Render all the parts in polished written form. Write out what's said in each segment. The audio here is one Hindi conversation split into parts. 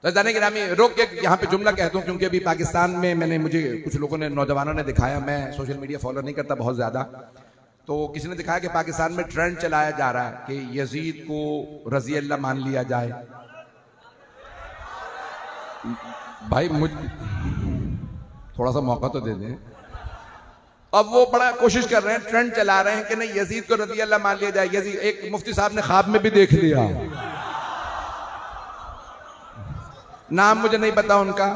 तो जाने कि मैं रोक के यहाँ पे जुमला कहता हूँ, क्योंकि अभी पाकिस्तान में मुझे कुछ लोगों ने, नौजवानों ने दिखाया, मैं सोशल मीडिया फॉलो नहीं करता बहुत ज्यादा, तो किसी ने दिखाया कि पाकिस्तान में ट्रेंड चलाया जा रहा है कि यजीद को रजी अल्लाह मान लिया जाए। भाई मुझ थोड़ा सा मौका तो दे दें। अब वो बड़ा कोशिश कर रहे हैं, ट्रेंड चला रहे हैं कि नहीं यजीद को रजी अल्लाह मान लिया जाए। यजीद, एक मुफ्ती साहब ने ख्वाब में भी देख लिया, नाम मुझे नहीं पता उनका,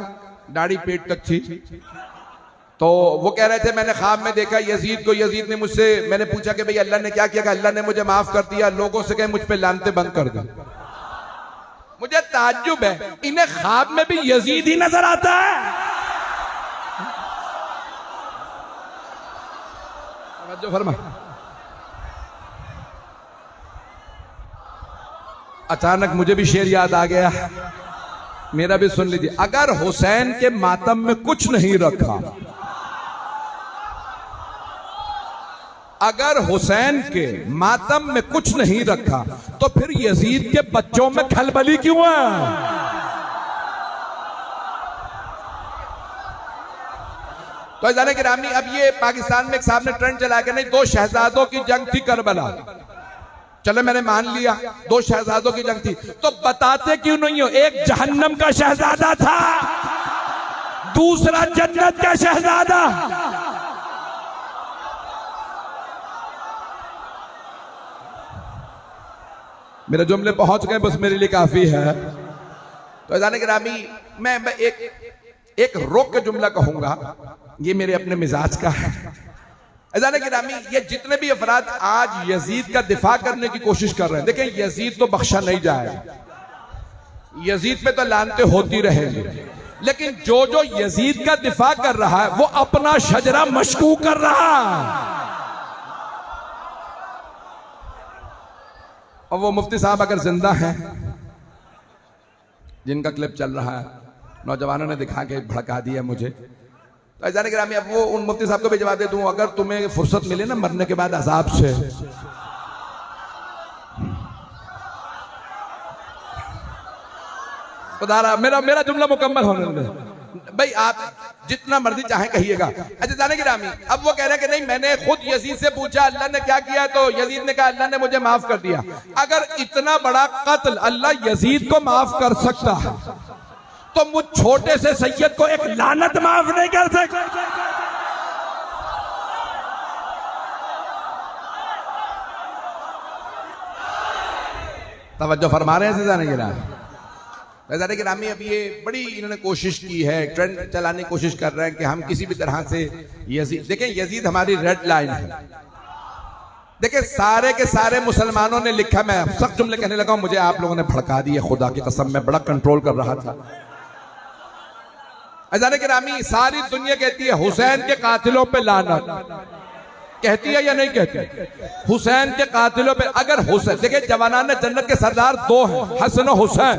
दाढ़ी पेट तक थी, तो वो कह रहे थे मैंने ख्वाब में देखा यजीद को। यजीद ने मुझसे, मैंने पूछा कि भाई अल्लाह ने क्या किया? अल्लाह ने मुझे माफ कर दिया, लोगों से कहे मुझ पे लानते बंद कर दो। मुझे ताज्जुब है, इन्हें ख्वाब में भी यजीद ही नजर आता है। फरमा, अचानक मुझे भी शेर याद आ गया, मेरा भी सुन लीजिए। अगर हुसैन के मातम में कुछ नहीं रखा, अगर हुसैन के मातम में कुछ नहीं रखा, तो फिर यजीद के बच्चों में खलबली क्यों है? तो जाने गिरामी, अब ये पाकिस्तान में एक साहब ने ट्रेंड चला के नहीं, दो शहजादों की जंग थी करबला, चलो मैंने मान लिया दो शहजादों की जंग थी, तो बताते क्यों नहीं हो? एक जहन्नम का शहजादा था, दूसरा जन्नत का शहजादा। मेरे जुमले पहुंच गए, बस मेरे लिए काफी है। तो जाने गिरामी, मैं एक रोक के जुमला कहूंगा, ये मेरे अपने मिजाज का है। अजान गिरामी, ये जितने भी अफराद आज यजीद का दिफा करने की कोशिश कर रहे हैं, देखिए यजीद तो बख्शा नहीं जाएगा, यजीद पे तो लानते होती रहेंगी, लेकिन जो जो यजीद का दिफा कर रहा है वो अपना शजरा मशकू कर रहा है। और वो मुफ्ती साहब अगर जिंदा हैं, जिनका क्लिप चल रहा है, नौजवानों ने दिखा के भड़का दिया मुझे, तो जाने के अब वो उन मुफ्ती साहब को भी जवाब दे दूं, अगर तुम्हें फुर्सत मिले ना मरने के बाद अजाब से, खुदा मेरा जुमला मुकम्मल होने दे भाई, आप जितना मर्जी चाहे कहिएगा। अच्छा जाने की रामी, अब वो कह रहे हैं कि नहीं मैंने खुद यजीद से पूछा अल्लाह ने क्या किया, तो यजीद ने कहा अल्लाह ने मुझे माफ कर दिया। अगर इतना बड़ा कत्ल अल्लाह यजीद को माफ कर सकता है, तो मुझ छोटे से सैयद को एक लानत माफ नहीं कर सकता। तवज्जो फरमा रहे हैं जाने की रामी, अब ये बड़ी इन्होंने कोशिश की है, ट्रेंड चलाने की कोशिश कर रहे हैं कि हम किसी भी तरह से यजीद, देखें यजीद हमारी रेड लाइन है। देखिए सारे के सारे मुसलमानों ने लिखा, मैं सख्त जुमले कहने लगा, मुझे आप लोगों ने भड़का दिए, खुदा की कसम मैं बड़ा कंट्रोल कर रहा था। अजान के रामी, सारी दुनिया कहती है हुसैन के कातिलों पे लानत, कहती है या नहीं कहती? हुसैन के कातिलों पे, अगर हुसैन, देखिए जवानान जन्नत के सरदार दो हैं, हसन और हुसैन।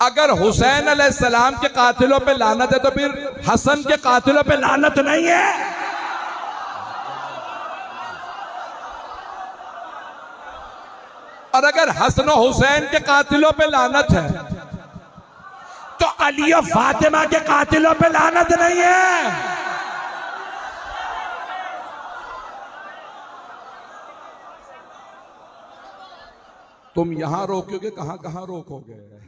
अगर हुसैन अलैहिस्सलाम के कातिलों पे लानत है, तो फिर हसन के कातिलों पे लानत नहीं है? और अगर हसन और हुसैन के कातिलों पे लानत है, तो अली और फातिमा के कातिलों पे लानत नहीं है? तुम यहां रोकोगे, कहां कहां रोकोगे?